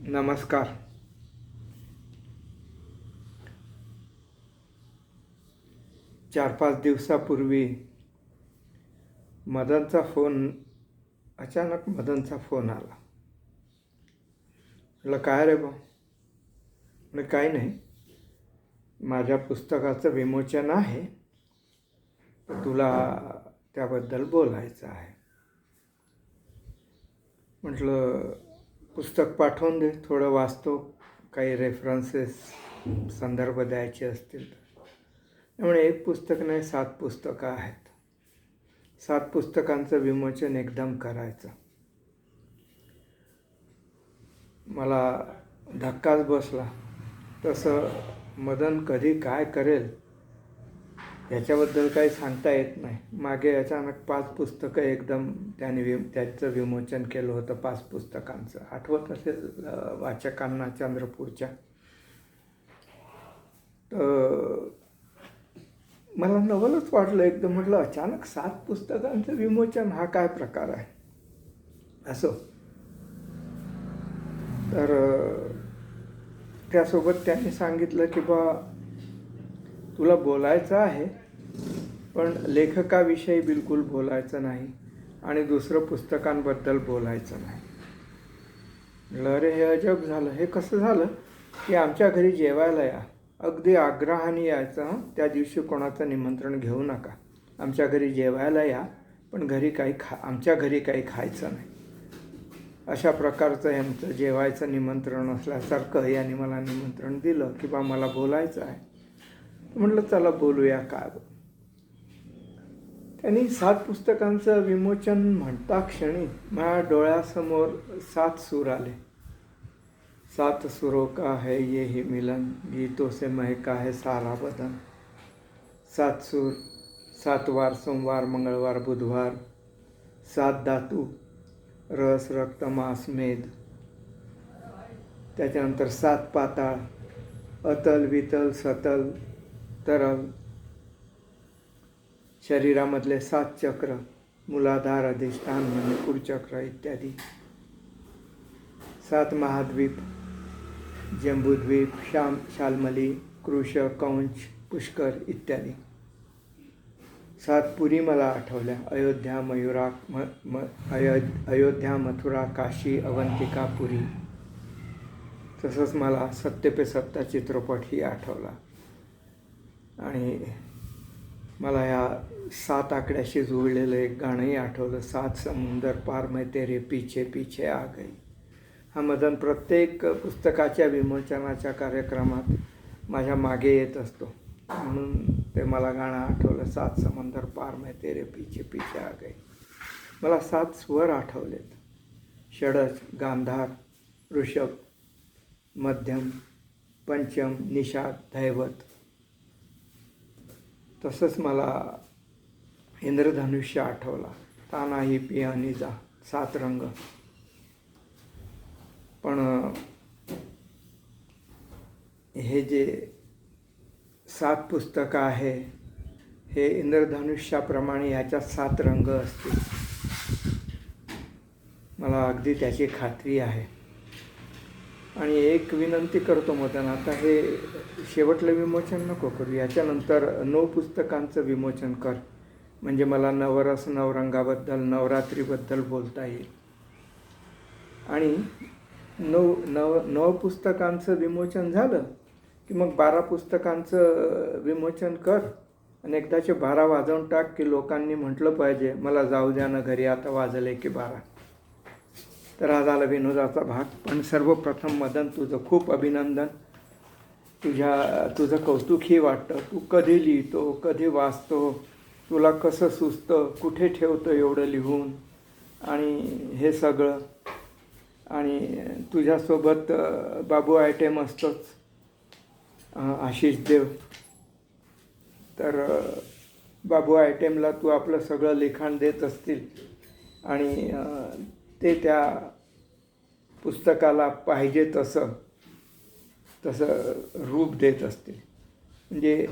नमस्कार. 4-5 दिवसापूर्वी अचानक मदनचा फोन आला. म्हटलं काय रे बा? म्हणजे काही नाही, माझ्या पुस्तकाचं विमोचन आहे, तर तुला त्याबद्दल बोलायचं आहे. म्हटलं पुस्तक पाठवून दे, थोडं वाचतो, काही रेफरन्सेस संदर्भ द्यायचे असतील तर. त्यामुळे एक पुस्तक नाही, 7 पुस्तकं आहेत. 7 पुस्तकांचं विमोचन एकदम करायचं. मला धक्काच बसला. तसं मदन कधी काय करेल याच्याबद्दल काही सांगता येत नाही. मागे अचानक 5 पुस्तकं एकदम त्याचं विमोचन केलं होतं. 5 पुस्तकांचं आठवत असेल वाचकांना चंद्रपूरच्या. तर मला नवलच वाटलं एकदम. म्हटलं अचानक 7 पुस्तकांचं विमोचन, हा काय प्रकार आहे? असो. तर त्यासोबत त्यांनी सांगितलं की बा तुला बोलायचं आहे, पण लेखकाविषयी बिलकुल बोलायचं नाही आणि दुसरं पुस्तकांबद्दल बोलायचं नाही. म्हटलं अरे हे अजब झालं. हे कसं झालं की आमच्या घरी जेवायला या, अगदी आग्रहाने यायचं. त्या दिवशी कोणाचं निमंत्रण घेऊ नका, आमच्या घरी जेवायला या, पण आमच्या घरी काही खायचं नाही. अशा प्रकारचं यांचं जेवायचं निमंत्रण असल्यासारखं यांनी मला निमंत्रण दिलं की बा मला बोलायचं आहे. म्हटलं चला बोलूया. काय त्यांनी 7 पुस्तकांचं विमोचन म्हणता क्षणी माझ्या डोळ्यासमोर 7 सूर आले. 7 सुरों का है ये ही मिलन, गीतों से महका है सारा बदन. 7 सूर, 7 वार, सोमवार, मंगळवार, बुधवार. 7 धातू, रस, रक्त, मांस, मेद. त्याच्यानंतर 7 पाताळ, अतल, वितल, सतल, तरल. शरीरामधले 7 चक्र, मूलाधार, अधिष्ठान, मणिपूर चक्र इत्यादी. 7 महाद्वीप, जम्बूद्वीप, शाल्मली, कृश, कौंच, पुष्कर इत्यादी. 7 पुरी मला आठवल्या. अयोध्या, मथुरा, काशी, अवंतिका, पुरी. तसंच मला सत्य पे सत्ता चित्रपटही आठवला. आणि मला या 7 आकड्याशी जुळलेलं एक गाणंही आठवलं. 7 समुंदर पार मैं तेरे पीछे पीछे आ गई. हा मदन प्रत्येक पुस्तकाच्या विमोचनाच्या कार्यक्रमात माझ्या मागे येत असतो, म्हणून ते मला गाणं आठवलं. 7 समंदर पार मैं तेरे पीछे पीछे आ गई. मला 7 स्वर आठवलेत. षडज, गांधार, ऋषभ, मध्यम, पंचम, निषाद, धैवत. तसंच मला इंद्रधनुष्य आठवला. तानाही पियानीजा, 7 रंग. पण हे जे 7 पुस्तकं आहे, हे इंद्रधनुष्याप्रमाणे याच्यात 7 रंग असतील, मला अगदी त्याची खात्री आहे. आणि एक विनंती करतो मदन, आता हे शेवटलं विमोचन नको करू, याच्यानंतर 9 पुस्तकांचं विमोचन कर, म्हणजे मला नवरस, नवरंगाबद्दल, नवरात्रीबद्दल बोलता येईल. आणि 9 पुस्तकांचं विमोचन झालं की मग 12 पुस्तकांचं विमोचन कर आणि एकदाचे 12 वाजवून टाक की लोकांनी म्हटलं पाहिजे मला जाऊ द्या ना घरी, आता वाजले की 12. तर हा झाला विनोदाचा भाग. पण सर्वप्रथम मदन, तुझं खूप अभिनंदन. तुझं कौतुकही वाटतं. तू कधी लिहितो, कधी वाचतो, तुला कसं सुचतं, कुठे ठेवतं एवढं लिहून आणि हे सगळं. आणि तुझ्यासोबत बाबू आयटेम असतोच, आशिष देव. तर बाबू आयटेमला तू आपलं सगळं लिखाण देत असतील आणि ते त्या पुस्तकाला पाहिजे तसं रूप देत असतील. म्हणजे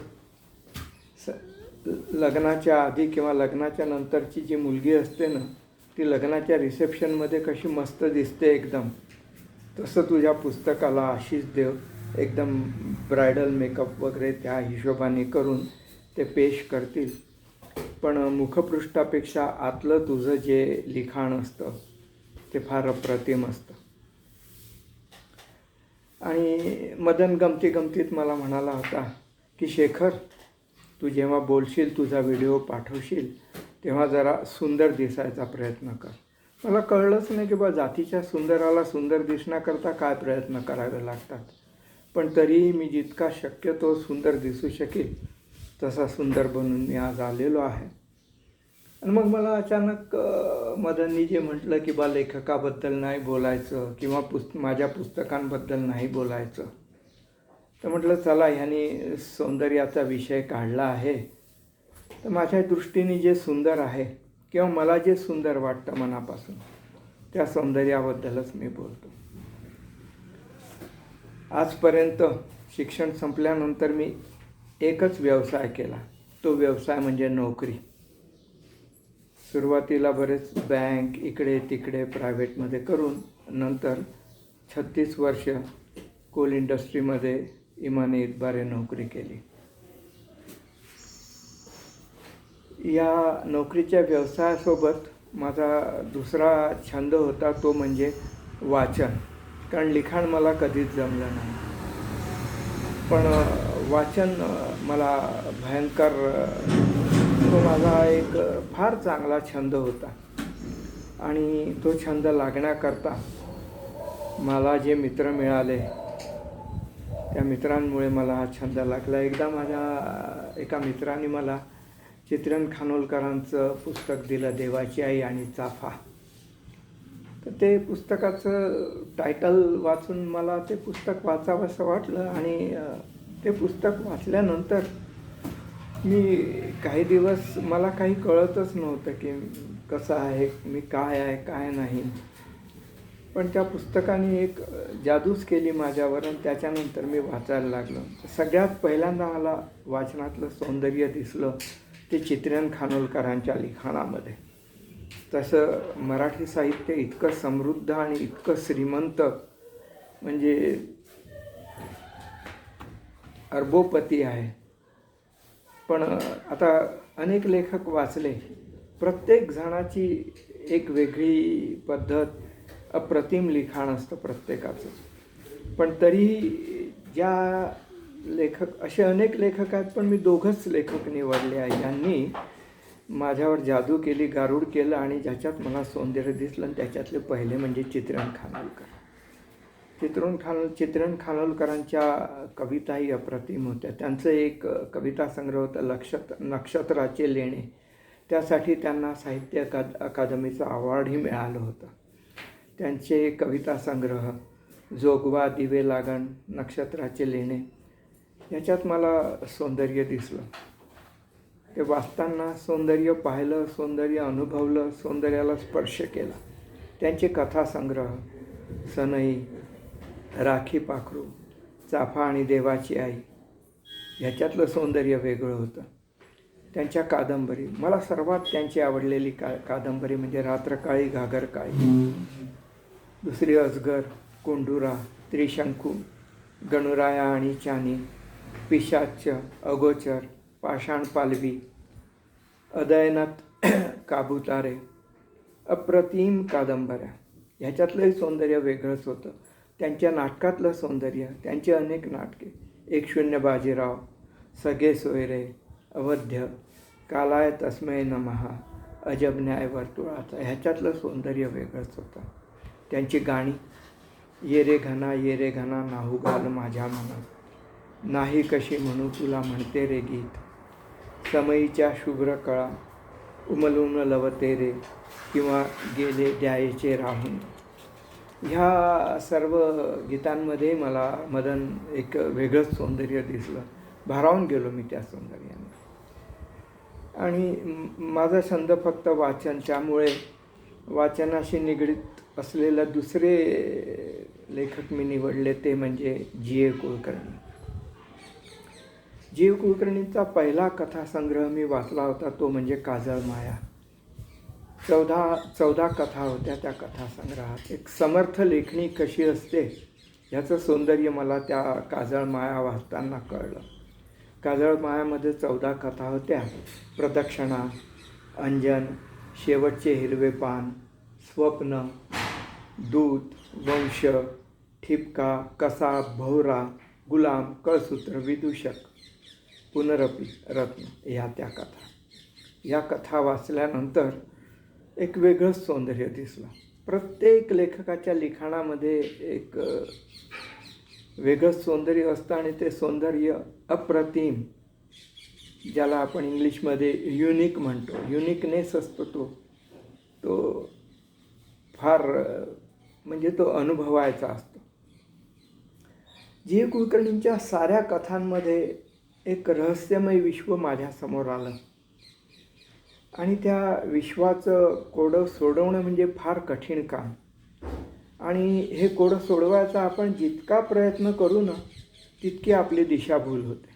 लग्नाच्या आधी किंवा लग्नाच्या नंतरची जी मुलगी असते ना, ती लग्नाच्या रिसेप्शनमध्ये कशी मस्त दिसते एकदम, तसं तुझ्या पुस्तकाला आशिष देव एकदम ब्रायडल मेकअप वगैरे त्या हिशोबाने करून ते पेश करतील. पण मुखपृष्ठापेक्षा आतलं तुझं जे लिखाण असतं ते फार अप्रतिम असतं. आणि मदन गमतीत मला म्हणाला होता की शेखर, तू जेव्हा बोलशील, तुझा व्हिडिओ पाठवशील, तेव्हा जरा सुंदर दिसायचा प्रयत्न कर. मला कळलंच नाही की बा जातीच्या सुंदराला सुंदर दिसण्याकरता काय प्रयत्न करावे लागतात. पण तरीही मी जितका शक्यतो सुंदर दिसू शकेल तसा सुंदर बनून मी आज आलेलो आहे. आणि मग मला अचानक मदननी जे म्हटलं की बा लेखकाबद्दल नाही बोलायचं किंवा माझ्या पुस्तकांबद्दल नाही बोलायचं, तर म्हटलं चला ह्याने सौंदर्याचा विषय काढला आहे, तर माझ्या दृष्टीने जे सुंदर आहे किंवा मला जे सुंदर वाटतं मनापासून त्या सौंदर्याबद्दलच मी बोलतो. आजपर्यंत शिक्षण संपल्यानंतर मी एकच व्यवसाय केला, तो व्यवसाय म्हणजे नोकरी. सुरुवातीला बरेच बँक इकडे तिकडे प्रायव्हेटमध्ये करून नंतर 36 वर्ष कोल इंडस्ट्रीमध्ये इमानी इतबारे नोकरी केली. या नोकरीच्या व्यवसायासोबत माझा दुसरा छंद होता, तो म्हणजे वाचन. कारण लिखाण मला कधीच जमलं नाही, पण वाचन मला भयंकर, तो माझा एक फार चांगला छंद होता. आणि तो छंद लागण्याकरता मला जे मित्र मिळाले त्या मित्रांमुळे मला हा छंद लागला. एकदा माझ्या एका मित्राने मला चित्रण खानोलकरांचं पुस्तक दिलं, देवाची आई आणि चाफा. तर ते पुस्तकाचं टायटल वाचून मला ते पुस्तक वाचावंसं वाटलं. आणि ते पुस्तक वाचल्यानंतर मी काही दिवस मला काही कळतच नव्हतं की कसं आहे, मी काय आहे काय नाही. पण त्या पुस्तकाने एक जादूच केली माझ्यावर आणि त्याच्यानंतर मी वाचायला लागलो. सगळ्यात पहिल्यांदा मला वाचनातलं सौंदर्य दिसलं ते चित्रण खानोलकरांच्या लिखाणामध्ये. तसं मराठी साहित्य इतकं समृद्ध आणि इतकं श्रीमंत, म्हणजे अरबोपती आहे. पण आता अनेक लेखक वाचले, प्रत्येक जणाची एक वेगळी पद्धत, अप्रतिम लिखाण असतं प्रत्येकाचं. पण तरीही ज्या लेखक, असे अनेक लेखक आहेत, पण मी दोघंच लेखक निवडले आहे ज्यांनी माझ्यावर जादू केली, गारुड केलं आणि ज्याच्यात मला सौंदर्य दिसलं. आणि त्याच्यातले पहिले म्हणजे चित्रण खानोलकर. चित्रण खानोलकरांच्या कविताही अप्रतिम होत्या. त्यांचं एक कविता संग्रह होता नक्षत्राचे लेणे. त्यासाठी त्यांना साहित्य अकादमीचं अवॉर्डही मिळालं होतं. त्यांचे कविता संग्रह जोगवा, दिवे लागण, नक्षत्राचे लेणे, याच्यात मला सौंदर्य दिसलं. ते वाचताना सौंदर्य पाहिलं, सौंदर्य अनुभवलं, सौंदर्याला स्पर्श केला. त्यांचे कथासंग्रह सनई, राखी पाखरू, चाफा आणि देवाची आई, ह्याच्यातलं सौंदर्य वेगळं होतं. त्यांच्या कादंबरी, मला सर्वात त्यांची आवडलेली कादंबरी म्हणजे रात्रकाळी घागर काळी, दुसरी अजगर, कोंडुरा, त्रिशंकू, गणुराया आणि चानी, पिशाच्य, अगोचर, पाषाण पालवी, अदयनात काबुतारे, अप्रतिम कादंबऱ्या. ह्याच्यातलंही सौंदर्य वेगळंच होतं. त्यांच्या नाटकातलं सौंदर्य, त्यांची अनेक नाटके, 1-0 बाजीराव, सगळे सोयरे, अवध्य, कालाय तस्मै नमः, अजब न्याय वर्तुळाचा, ह्याच्यातलं सौंदर्य वेगळंच होतं. त्यांची गाणी, ये रे घना नाहू घाल माझ्या मनात, नाही कशी म्हणू तुला म्हणते रे गीत, समयीच्या शुभ्र कळा उमलून लवते रे, किंवा गेले द्यायचे राहून. ह्या सर्व गीतांमध्ये मला मदन एक वेगळंच सौंदर्य दिसलं. भारावून गेलो मी त्या सौंदर्याने. आणि माझा छंद फक्त वाचन, त्यामुळे वाचनाशी निगडीत असलेले दुसरे लेखक मी निवडले ते म्हणजे जी.ए. कुलकर्णी. जी.ए. कुलकर्णींचा पहिला कथासंग्रह मी वाचला होता, तो म्हणजे काजळ माया. चौदा कथा होत्या त्या कथासंग्रहात. एक समर्थ लेखणी कशी असते ह्याचं सौंदर्य मला त्या काजळ माया वाचताना कळलं. काजळ मायामध्ये 14 कथा होत्या. प्रदक्षिणा, अंजन, शेवटचे हिरवे पान, स्वप्न, दूत, वंश, ठिपका, कसा, भोवरा, गुलाम, कळसूत्र, विदूषक, पुनरपी, रत्न, ह्या त्या कथा. या कथा वाचल्यानंतर एक वेगळंच सौंदर्य दिसलं. प्रत्येक लेखकाच्या लिखाणामध्ये एक वेगळंच सौंदर्य असतं आणि ते सौंदर्य अप्रतिम, ज्याला आपण इंग्लिशमध्ये युनिक म्हणतो, युनिकनेस असतो तो फार म्हणजे तो अनुभवायचा असतो. जी. कुलकर्णींच्या साऱ्या कथांमध्ये एक रहस्यमय विश्व माझ्यासमोर आलं आणि त्या विश्वाचं कोडं सोडवणं म्हणजे फार कठीण काम. आणि हे कोडं सोडवायचा आपण जितका प्रयत्न करू ना तितकी आपली दिशाभूल होते.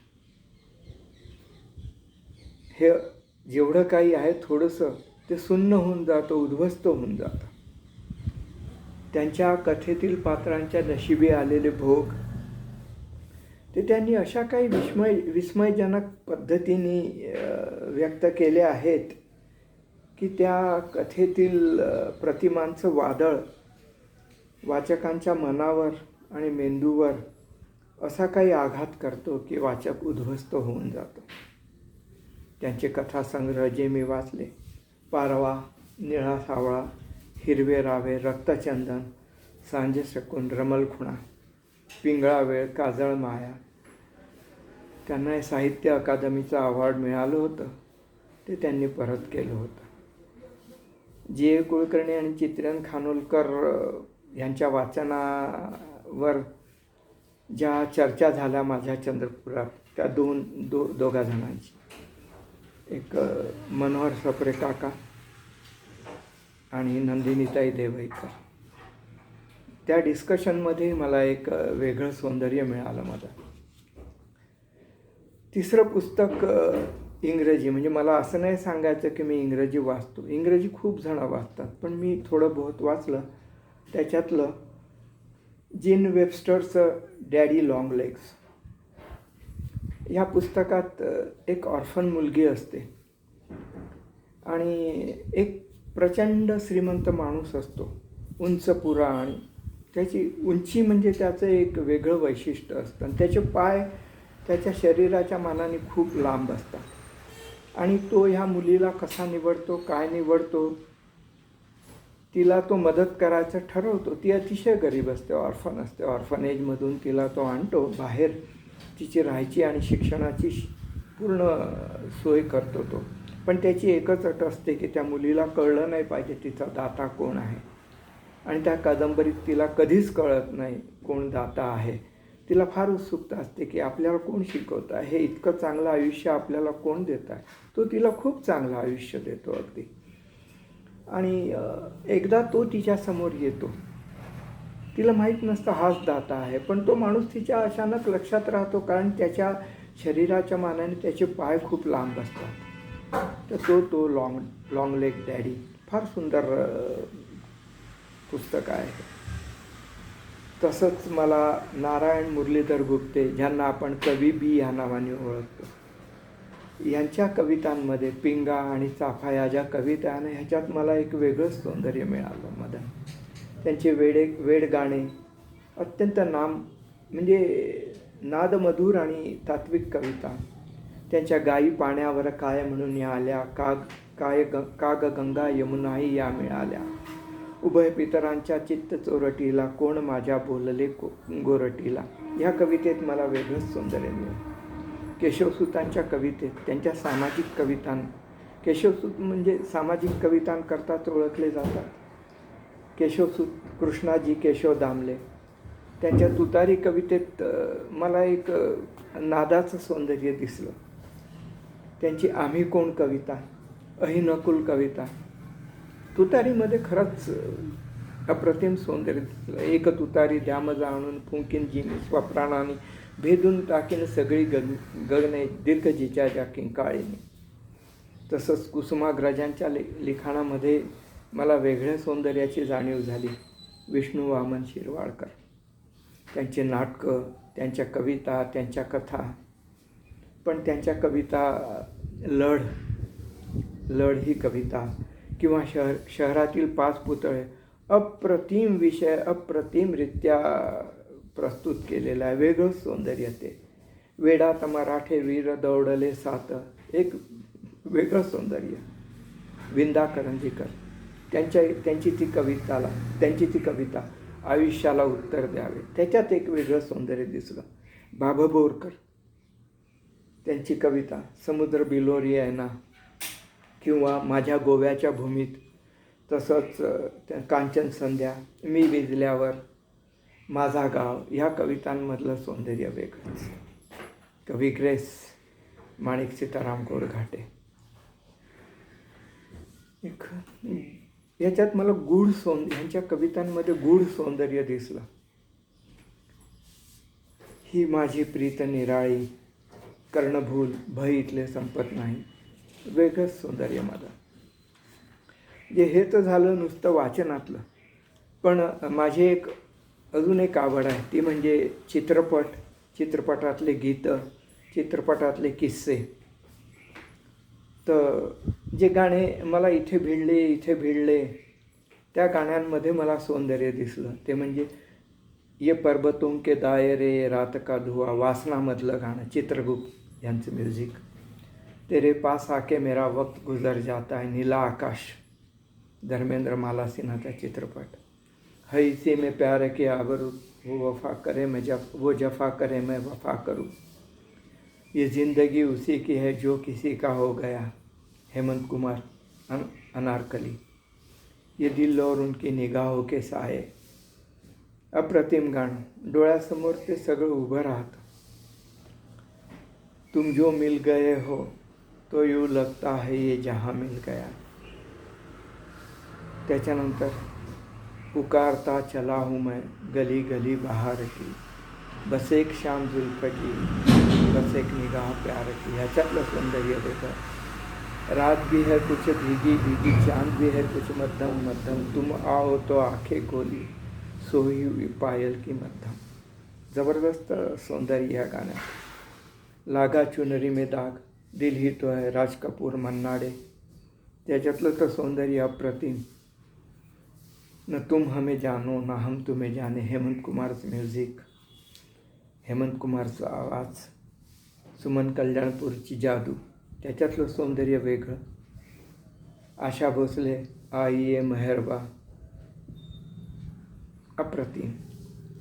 हे जेवढं काही आहे थोडंसं ते सुन्न होऊन जातं, उद्ध्वस्त होऊन जातं. त्यांच्या कथेतील पात्रांच्या नशिबी आलेले भोग ते त्यांनी अशा काही विस्मयजनक पद्धतीने व्यक्त केले आहेत की त्या कथेतील प्रतिमांचं वादळ वाचकांच्या मनावर आणि मेंदूवर असा काही आघात करतो की वाचक उद्ध्वस्त होऊन जातो. त्यांचे कथासंग्रह जे मी वाचले, पारवा, निळा सावळा, हिरवे रावे, रक्तचंदन, सांजे शकून, रमलखुणा, पिंगळा वेळ, काजळ माया, त्यांना साहित्य अकादमीचं अवॉर्ड मिळालं होतं, ते त्यांनी परत केलं होतं. जी. कुलकर्णी आणि चित्रण खानोलकर यांच्या वाचनावर ज्या चर्चा झाल्या माझ्या चंद्रपुरात, त्या दोघा जणांची, एक मनोहर सप्रे काका आणि नंदिनीताई देवईकर, त्या डिस्कशनमध्ये मला एक वेगळं सौंदर्य मिळालं. माझं तिसरं पुस्तक इंग्रजी, म्हणजे मला असं नाही सांगायचं की मी इंग्रजी वाचतो, इंग्रजी खूप जणं वाचतात, पण मी थोडं बहुत वाचलं. त्याच्यातलं जीन वेबस्टरचं डॅडी लॉंग लेग्स. ह्या पुस्तकात एक ऑर्फन मुलगी असते आणि एक प्रचंड श्रीमंत माणूस असतो, उंच पुरा, आणि त्याची उंची म्हणजे त्याचं एक वेगळं वैशिष्ट्य असतं. आणि त्याचे पाय त्याच्या शरीराच्या मानाने खूप लांब असतात आणि तो ह्या मुलीला कसा निवडतो, काय निवडतो, तिला तो मदत करायचं ठरवतो. ती अतिशय गरीब असते, ऑर्फन असते. ऑर्फनेजमधून तिला तो आणतो बाहेर, तिची राहायची आणि शिक्षणाची पूर्ण सोय करतो तो. पण त्याची एकच अट असते की त्या मुलीला कळलं नाही पाहिजे तिचा दाता कोण आहे. आणि त्या कादंबरीत तिला कधीच कळत नाही कोण दाता आहे. तिला फार उत्सुकता असते की आपल्याला कोण शिकवत आहे, हे इतकं चांगलं आयुष्य आपल्याला कोण देत आहे. तो तिला खूप चांगलं आयुष्य देतो अगदी. आणि एकदा तो तिच्यासमोर येतो, तिला माहीत नसतं हाच दाता आहे, पण तो माणूस तिच्या अचानक लक्षात राहतो, कारण त्याच्या शरीराच्या मानाने त्याचे पाय खूप लांब असतात. तर तो लॉंग लेग डॅडी फार सुंदर पुस्तक आहे. तसंच मला नारायण मुरलीधर गुप्ते, ज्यांना आपण कवी बी ह्या नावाने ओळखतो, यांच्या कवितांमध्ये पिंगा आणि चाफा या ज्या कविता आहे, ह्याच्यात मला एक वेगळंच सौंदर्य मिळालं. मदन त्यांचे वेड गाणे अत्यंत म्हणजे नादमधुर आणि तात्विक कविता. त्यांच्या गायी पाण्यावर काय म्हणून या आल्या, काग गंगा यमुनाही या मिळाल्या, उभय पितरांच्या चित्त चोरटीला, कोण माझ्या बोलले गोरटीला. ह्या कवितेत मला वेगळंच सौंदर्य मिळालं. केशवसूतांच्या कवितेत, त्यांच्या सामाजिक कवितां, केशवसूत म्हणजे सामाजिक कवितांकरताच ओळखले जातात. केशवसूत कृष्णाजी केशव दामले, त्यांच्या तुतारी कवितेत मला एक नादाचं सौंदर्य दिसलं. त्यांची आम्ही कोण कविता, अहिनकुल कविता, तुतारीमध्ये खरंच अप्रतिम सौंदर्य दिसलं. एक तुतारी द्याम जाणून फुंकीन जिमी स्वप्राणाने, भेदून टाकीन सगळी गगने दीर्घ जिच्या किंकाळीने. तसंच कुसुमाग्रजांच्या लिखाणामध्ये मला वेगळ्या सौंदर्याची जाणीव झाली विष्णू वामन शिरवाडकर. त्यांची नाटकं, त्यांच्या कविता, त्यांच्या कथा. पण त्यांच्या कविता लढ ही कविता किंवा शहरातील 5 पुतळे अप्रतिम विषय अप्रतिमरित्या प्रस्तुत केलेला आहे. वेगळंच सौंदर्य ते. वेडात मराठे वीर दौडले सात, एक वेगळं सौंदर्य. विंदा करंदीकर त्यांची ती कविता आयुष्याला उत्तर द्यावे, त्याच्यात एक वेगळं सौंदर्य दिसलं. बाबा बोरकर त्यांची कविता समुद्र बिलोरी आहे ना, किंवा माझ्या गोव्याच्या भूमीत, तसंच कांचन संध्या, मी विजल्यावर, माझा गाव, ह्या कवितांमधलं सौंदर्य वेगळंच. कवी ग्रेस माणिक सीताराम गोडघाटे. याच्यात मला ह्यांच्या कवितांमध्ये गूढ सौंदर्य दिसलं. ही माझी प्रीत निराळी, कर्णभूल भय इथले संपत नाही, वेगळंच सौंदर्य माझं. हे तर झालं नुसतं वाचनातलं. पण माझी अजून एक आवड आहे, ती म्हणजे चित्रपटातले गीतं, चित्रपटातले किस्से. तर जे गाणे मला इथे भिडले त्या गाण्यांमध्ये मला सौंदर्य दिसलं. ते म्हणजे ये पर्वतों के दायरे रात का धुआ, वासनामधलं गाणं, चित्रगुप्त यांचं म्युझिक. तेरे पास आके मेरा वक्त गुजर जाता है, नीला आकाश, धर्मेंद्र माला सिन्हाचा चित्रपट. है इसी में प्यार के आबरू, वो वफा करे वो जफा करे मैं वफा करूँ, ये ज़िंदगी उसी की है जो किसी का हो गया, हेमंत कुमार अनारकली. ये दिल और उनकी निगाहों के साये, अप्रतिम गाणं. डोळ्यासमोर ते सगळं उभं राहतं. तुम जो मिल गए हो तो यूँ लगता है ये जहाँ मिल गया. त्याच्यानंतर पुकारता चला हूँ मैं गली गली बहार की, बस एक शाम जुल्फ की, बस एक निगाह प्यार की. ह्याच्यातलं सौंदर्य वेगळं. रात भी है कुछ भीगी भीगी, चांद भी है कुछ मध्यम मध्यम, तुम आओ तो आंखें खोली, सोई हुई पायल की मध्यम. ज़बरदस्त सौंदर्य या गाण्यात. लागा चुनरी में दाग, दिल ही तो है, राज कपूर मन्ना डे. त्याच्यातलं तर सौंदर्य अप्रतिम. न तुम हमें जानो ना हम तुम्हें जाने, हेमंत कुमारचं म्युझिक, हेमंत कुमारचा आवाज. सुमन कल्याणपूरची जादू, त्याच्यातलं सौंदर्य वेगळं. आशा भोसले आइए मेहरबा, अप्रतिम.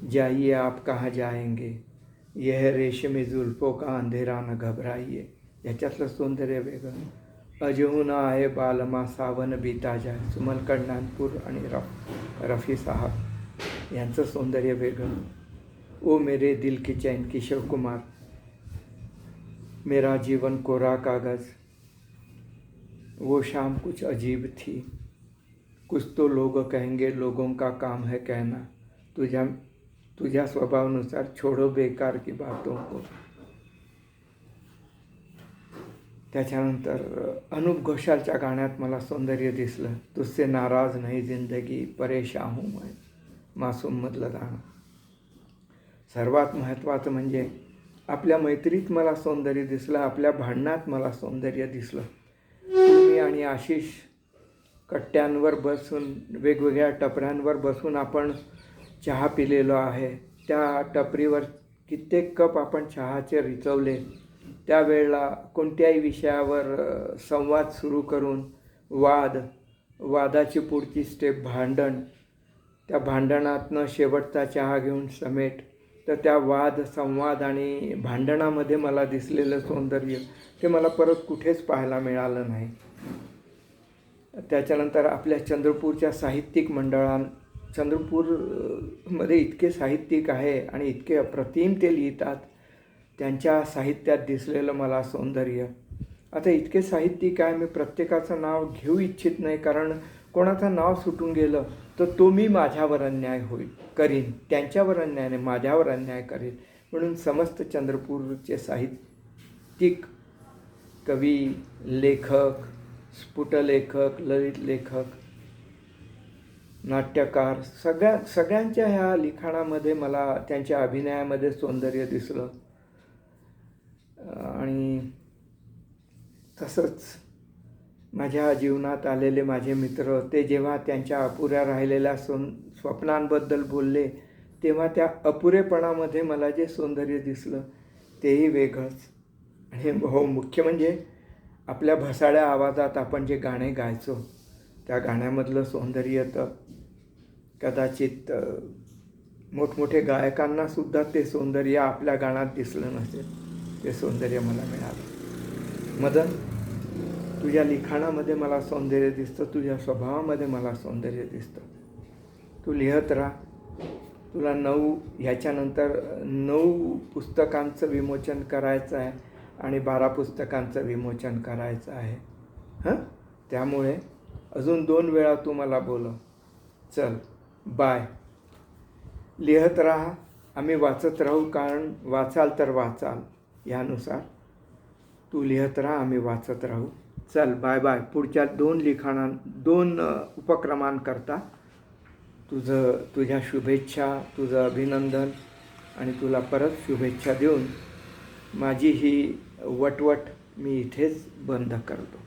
जाइए आप कहाँ जाएंगे, यह रेशमी जुल्फों का अंधेरा न घबराइए, याच्यातलं सौंदर्य वेगळं. अजहू ना आए बालमा सावन बीता जाए, सुमन कल्याणपूर आणि रफी साहब यांचं सौंदर्य वेगळं. ओ मेरे दिल की चैन, किशोर कुमार. मेरा जीवन कोरा कागज़, वो शाम कुछ अजीब थी, कुछ तो लोग कहेंगे लोगों का काम है कहना, तुझ्या स्वभावानुसार छोड़ो बेकार की बातों को. त्याच्यानंतर अनूप घोषालच्या गाण्यात मला सौंदर्य दिसलं. तुझसे नाराज नहीं जिंदगी परेशान हूँ मैं, मासूममधलं गाणं. सर्वात महत्त्वाचं म्हणजे आपल्या मैत्रीत मला सौंदर्य दिसलं, आपल्या भांडणात मला सौंदर्य दिसलं. मी आणि आशिष कट्ट्यांवर बसून, वेगवेगळ्या टपऱ्यांवर बसून आपण चहा पिलेलो आहे. त्या टपरीवर कित्येक कप आपण चहाचे रिचवले. त्यावेळेला कोणत्याही विषयावर संवाद सुरू करून वादाची पुढची स्टेप भांडण, त्या भांडणातनं शेवटचा चहा घेऊन समेट. तर त्या संवाद आणि भांडणामध्ये मला दिसलेलं सौंदर्य ते मला परत कुठेच पाहायला मिळालं नाही. त्याच्यानंतर आपल्या चंद्रपूरच्या साहित्यिक चंद्रपूरमध्ये इतके साहित्यिक आहे आणि इतके अप्रतिम ते लिहितात. त्यांच्या साहित्यात दिसलेलं मला सौंदर्य. आता इतके साहित्यिक आहे, मी प्रत्येकाचं नाव घेऊ इच्छित नाही, कारण कोणाचं नाव सुटून गेलं तर तो मी माझ्यावर अन्याय करीन, त्यांच्यावर अन्याय नाही, माझ्यावर अन्याय करीन. म्हणून समस्त चंद्रपूरचे साहित्यिक, कवी, लेखक, स्फुट लेखक, ललित लेखक नाट्यकार सगळ्यांच्या ह्या लिखाणामध्ये मला त्यांच्या अभिनयामध्ये सौंदर्य दिसलं. आणि तसंच माझ्या जीवनात आलेले माझे मित्र ते जेव्हा त्यांच्या अपुऱ्या राहिलेल्या स्वप्नांबद्दल बोलले तेव्हा त्या अपुरेपणामध्ये मला जे सौंदर्य दिसलं तेही वेगळंच. आणि हो, मुख्य म्हणजे आपल्या भसाड्या आवाजात आपण जे गाणे गायचो त्या गाण्यामधलं सौंदर्य तर कदाचित मोठमोठे गायकांनासुद्धा ते सौंदर्य आपल्या गाण्यात दिसलं नसेल. ते सौंदर्य मला मिळालं. मदन, तुझ्या लिखाणामध्ये मला सौंदर्य दिसतं, तुझ्या स्वभावामध्ये मला सौंदर्य दिसतं. तू लिहत राहा. तुला ह्याच्यानंतर 9 पुस्तकांचं विमोचन करायचं आहे आणि 12 पुस्तकांचं विमोचन करायचं आहे. त्यामुळे अजून 2 वेळा तू मला बोलव. चल, बाय. लिहत राहा, आम्ही वाचत राहू, कारण वाचाल तर वाचाल यानुसार तू लिहत राहा, आम्ही वाचत राहू. चल, बाय बाय. पुढच्या 2 उपक्रमांकरता तुझ्या शुभेच्छा, तुझं अभिनंदन आणि तुला परत शुभेच्छा देऊन माझी ही वटवट मी इथेच बंद करतो.